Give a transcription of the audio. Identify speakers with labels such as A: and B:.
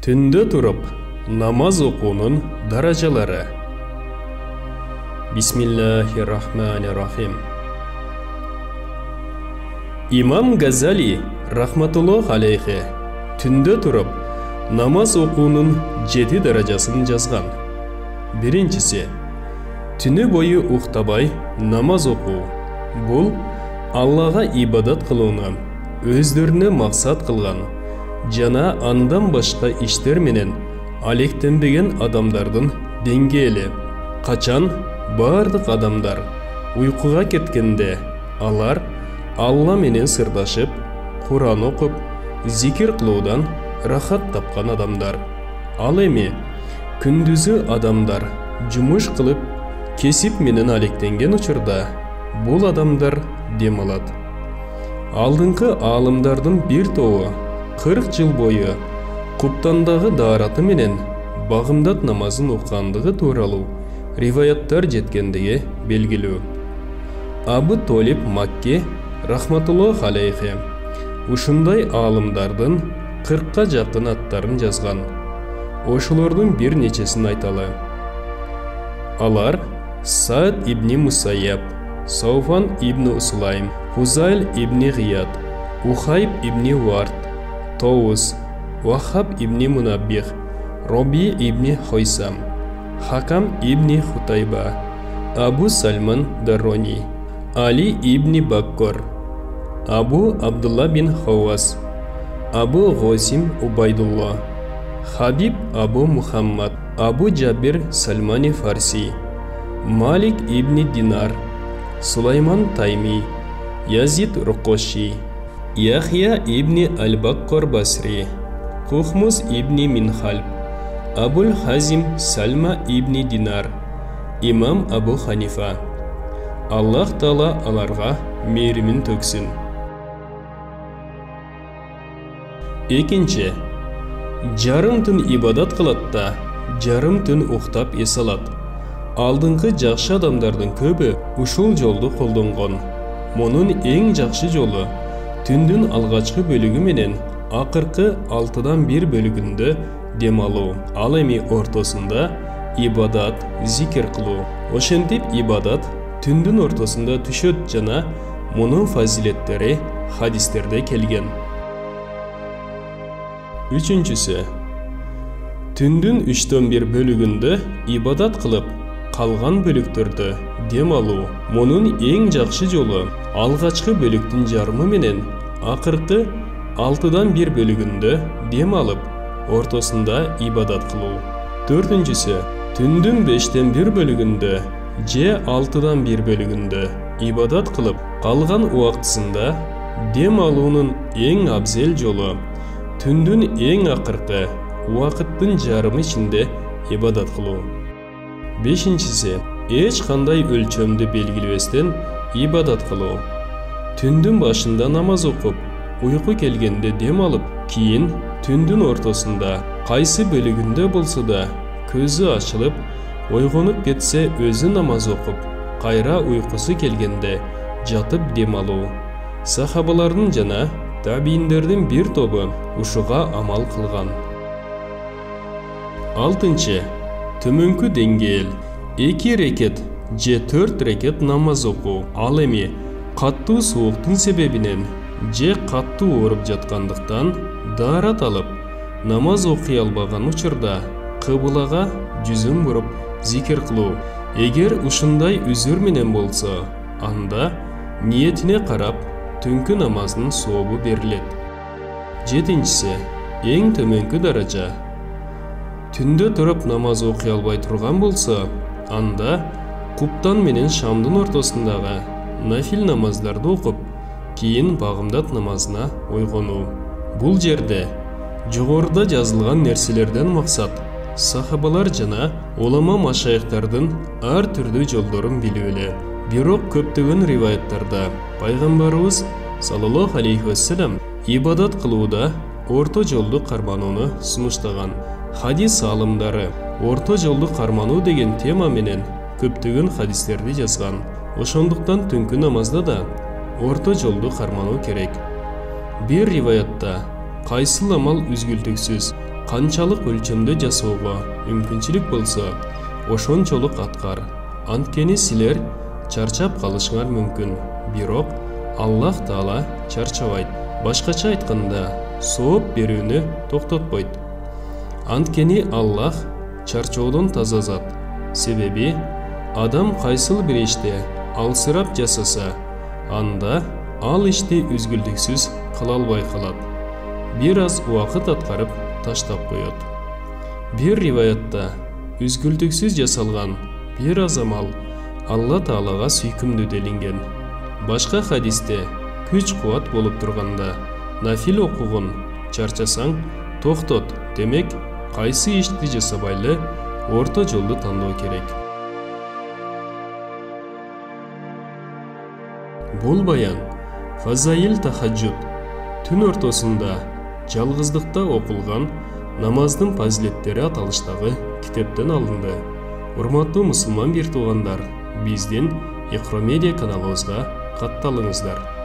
A: Түнде тұрып, намаз оқуның даражалары. Бисмиллахир-рахманир-рахим. Имам Газали, рахматуллах алейхи, түнде тұрып, намаз оқуның 7 даражасын жазған. Біріншісі, түні бойы ұйықтабай намаз оқу. Бұл Аллаға ибадат қылуны өздеріне мақсат қылған, жана андан башқа иштер менен алектенбеген адамдардың деңгейі. Қачан бардық адамдар ұйқыға кеткенде, алар Алла менен сырдашып, Құран оқып, зикир қылудан рахат тапқан адамдар. Ал эми күндүзү адамдар жумуш кылып, кесип менен алектенген учурда бул адамдар дем алат. Алдыңкы алымдардын бир тобу 40 жыл бою куптандагы даараты менен багымдат намазын окугандыгы тууралуу риваяттар жеткендиги белгилүү. Абу Толиб Макки рахматуллах алейхи ушундай алымдардын 40-ка жакын аттарын жазган. Ошолордун бир нечесин айталы. Алар Саад ибн Мусайяб, Сауфан ибн Услайм, Фузайл ибн Гияд, Ухайб ибн Вард, Тоус, Вахаб ибн Мунаббих, Роби ибн Хойсам, Хакам ибн Хутайба, Абу Сальман Даррони, Али ибн Баккор, Абу Абдулла бин Хауас, Абу Госим Убайдулла, Хабиб Абу Мухаммад, Абу Джабир Сальмани Фарси, Малик ибн Динар, Сулайман Тайми, Язид Рукоши, Яхья ибн Аль-Баккор Басри, Кухмус ибн Минхальб, Абул Хазим Сальма ибн Динар, Имам Абу Ханифа. Аллах Таала аларга мейримин төксүн. Экинчи, жарым түн ибадат кылат да, жарым түн уктап эс алат. Алдыңкы жакшы адамдардын көбү ушул жолду колдонгон. Мунун эң жакшы жолу түндүн алгачкы бөлүгү менен акыркы 6-дан 1 бөлүгүндө дем алуу. Ал эми ортосунда ибадат, зикир кылуу. Ошентип ибадат түндүн ортосунда түшөт жана мунун фазилеттери хадистерде келген. Үчүнчүсү, түндүн 3-төн 1 бөлүгүндө ибадат кылып, калган бөлүктөрдө дем алуу. Мунун эң жакшы жолу алгачкы бөлүктүн жарымы менен акыркы 6-дан 1 бөлүгүндө дем алып, ортосунда ибадат кылуу. Төртүнчүсү, түндүн 5-тен 1 бөлүгүндө же 6-дан 1 бөлүгүндө ибадат кылып, калган убактысында дем алуунун эң абзел жолу түндүн эң акыркы убакыттын жарымы ичинде ибадат кылуу. Бешинчиси, эч кандай өлчөмдү белгилебестен ибадат кылуу. Түндүн башында намаз окуп, уйку келгенде дем алып, кийин түндүн ортосунда кайсы бөлүгүндө болсо да көзү ачылып, ойгонуп кетсе өзү намаз окуп, кайра уйкусу келгенде жатып дем алуу. Сахабалардын жана табийиндердин бир тобу ушуга амал кылган. Алтынчы, төмөнкү деңгээл 2 рекет же 4 рекет намаз окуу. Ал эми каттуу сууктун себебинен же каттуу ооруп жаткандыктан даарат алып, намаз окуй албаган учурда кыблага жүзүн буруп зикир кылуу. Эгер ушундай үзүр менен болсо, анда ниетине карап түнкү намаздын сообу берилет. Жетинчиси, эң төмөнкү даража. Түндө туруп намаз окуй албай турган болсо, анда куптан менен шамдын ортосундагы нафил намаздарды окуп, кийин багымдат намазына ойгонуу. Бул жерде жогоруда жазылган нерселерден максат сахабалар жана улама машайыктардын ар түрдүү жолдорун билүү эле. Бирок көптөгөн риваяттарда пайгамбарыбыз саллаллаху алейхи вассалам ибадат кылууда орто жолду карманууну сунуштаган. Хадис алымдары орто жолду кармануу деген тема менен көптөгөн хадистерди жазган. Ошондуктан түнкү намазда да орто жолду кармануу керек. Бир риваятта кайсыл амал үзгүлтүксүз, канчалык өлчөмдө жасоого мүмкүнчүлүк болсо ошончолук аткар. Анткени силер чарчап калышыңар мүмкүн, бирок Аллах Таала чарчабайт. Башкача айтканда, сооп берүүнү токтотпойт. Анткени Аллах чарчоодон таза зат. Себеби адам кайсыл бир иште алсырап жасаса, анда ал ишти үзгүлтүксүз кыла албай калат. Бир аз убакыт аткарып таштап коет. Бир риваятта үзгүлтүксүз жасалган бир аз амал Алла Таалага сүйкүмдүү делинген. Башка хадисте күч кубат болуп турганда нафил окугун чарчасаң токтот, демек кайсы ишти жасабайлы орто жолду тандоо керек. Бул баян Фазаил Тахаджуд, түн ортосунда жалгыздыкта окулган намаздын фазилеттери аталыштагы китептен алынды. Урматтуу мусулман бир туугандар, биздин Iqro Media каналыбызга катталыңыздар.